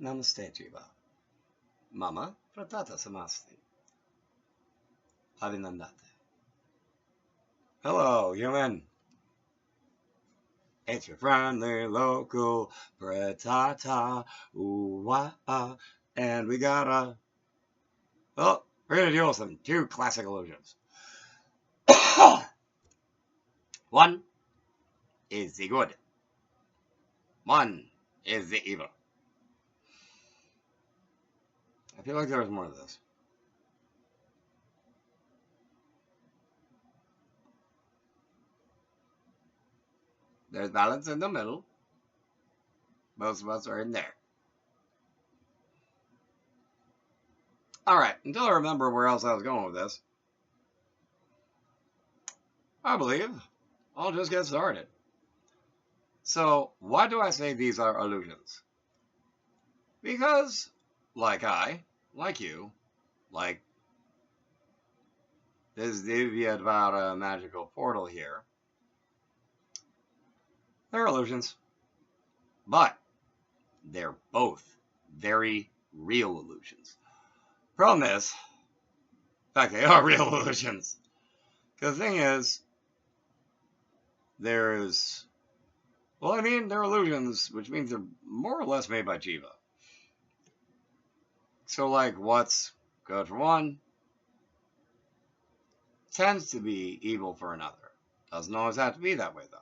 Namaste, Jiva. Mama Pratata Samasti. Abhinandate. Hello, human. It's your friendly local Pratata. Ooh-wah. And we got well, we're going to deal with some two classic illusions. One is the good. One is the evil. I feel like there's more of this. There's balance in the middle. Most of us are in there. Alright, until I remember where else I was going with this, I believe I'll just get started. So, why do I say these are illusions? Because, like you, like this Divyadvara magical portal here, they're illusions. But they're both very real illusions. Problem is, in fact, they are real illusions. Because the thing is, they're illusions, which means they're more or less made by Jiva. So, like, what's good for one tends to be evil for another. Doesn't always have to be that way, though.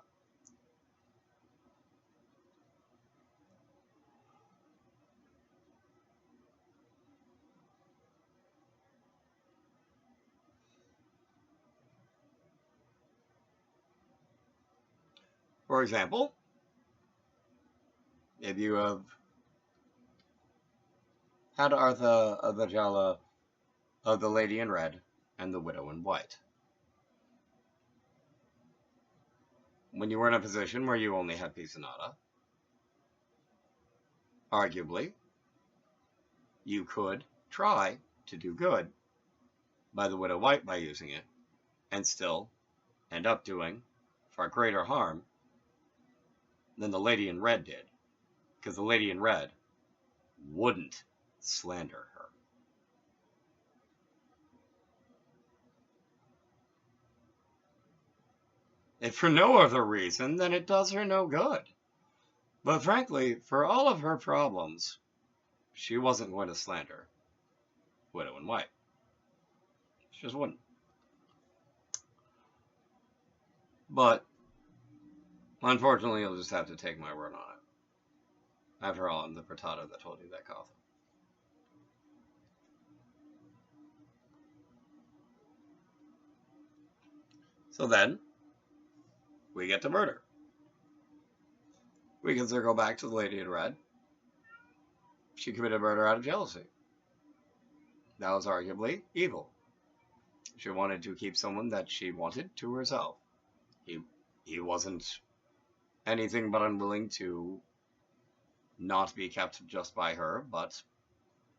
For example, if you have had Artha of the Jala of the Lady in Red and the Widow in White, when you were in a position where you only had Pisanata, arguably, you could try to do good by the Widow White by using it, and still end up doing far greater harm than the Lady in Red did, because the Lady in Red wouldn't slander her. If for no other reason than it does her no good. But frankly, for all of her problems, she wasn't going to slander Widow in White. She just wouldn't. But unfortunately, you'll just have to take my word on it. After all, I'm the Pratata that told you that, Gotham. So then, we get to murder. We can circle back to the Lady in Red. She committed murder out of jealousy. That was arguably evil. She wanted to keep someone that she wanted to herself. He wasn't anything but unwilling to not be kept just by her, but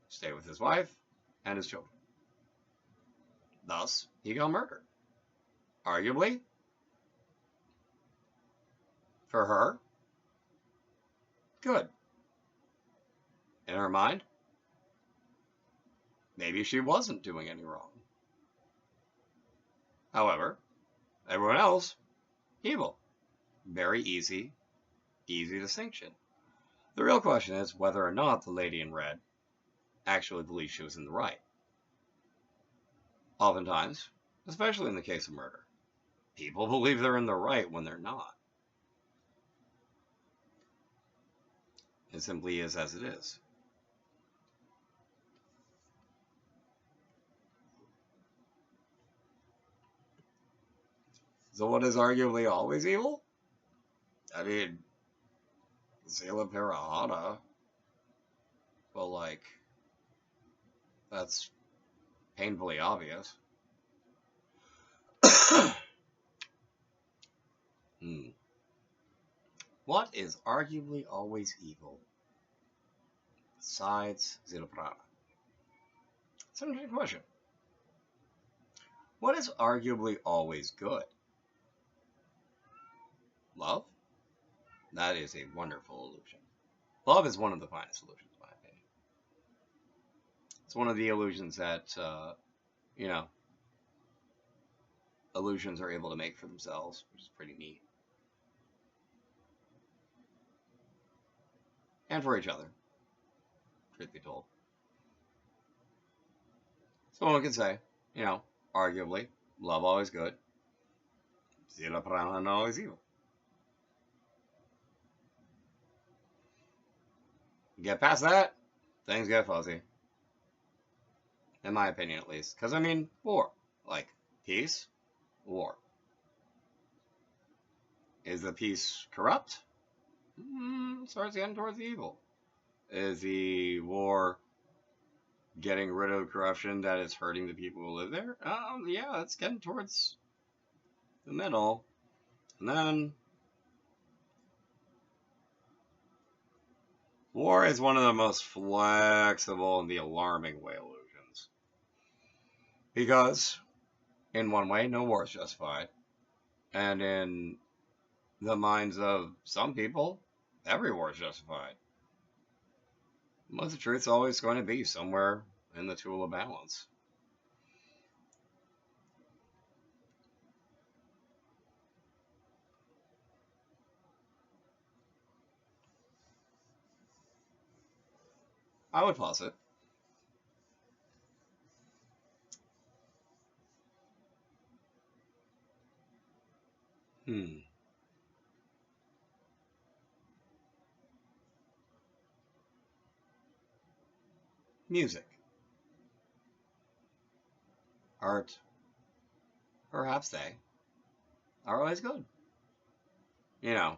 stay with his wife and his children. Thus, he got murdered. Arguably, for her, good. In her mind, maybe she wasn't doing any wrong. However, everyone else, evil. Very easy distinction. The real question is whether or not the Lady in Red actually believes she was in the right. Oftentimes, especially in the case of murder, people believe they're in the right when they're not. It simply is as it is. So what is arguably always evil? I mean, Zela Parahata. Well, like, that's painfully obvious. What is arguably always evil besides Ziloprana? It's an interesting question. What is arguably always good? Love? That is a wonderful illusion. Love is one of the finest illusions, in my opinion. It's one of the illusions that, you know, illusions are able to make for themselves, which is pretty neat. And for each other, truth be told. So one could say, you know, arguably, love always good, zero prana always evil. Get past that, things get fuzzy. In my opinion, at least. Because, I mean, war. Like, peace, war. Is the peace corrupt? Starts getting towards the evil. Is the war getting rid of corruption that is hurting the people who live there? Yeah, it's getting towards the middle. And then war is one of the most flexible and the alarming way illusions. Because, in one way, no war is justified. And in the minds of some people, every war is justified. But the truth's always going to be somewhere in the tool of balance. I would posit. Music. Art. Perhaps they are always good. You know,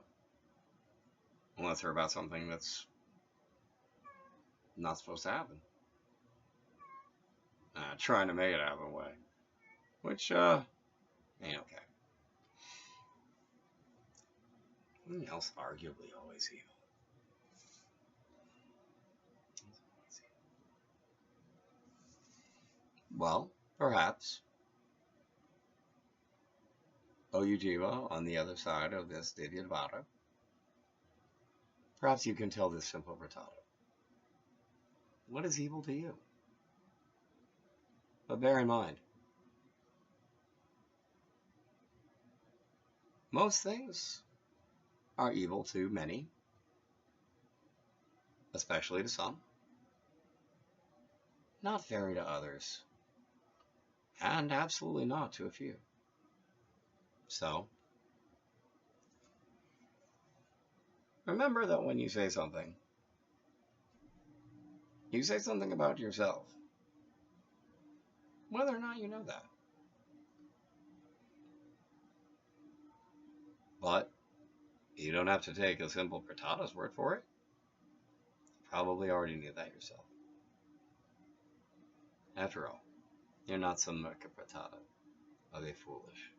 unless they're about something that's not supposed to happen. Trying to make it happen way. Which, ain't okay. Something else arguably always evil. Well, perhaps Oyujiwa on the other side of this Divyavada. Perhaps you can tell this simple frittata. What is evil to you? But bear in mind, most things are evil to many, especially to some, not very to others, and absolutely not to a few. So, remember that when you say something about yourself, whether or not you know that. But you don't have to take a simple frittata's word for it. You probably already knew that yourself. After all, you're not some Merca frittata. Are they foolish?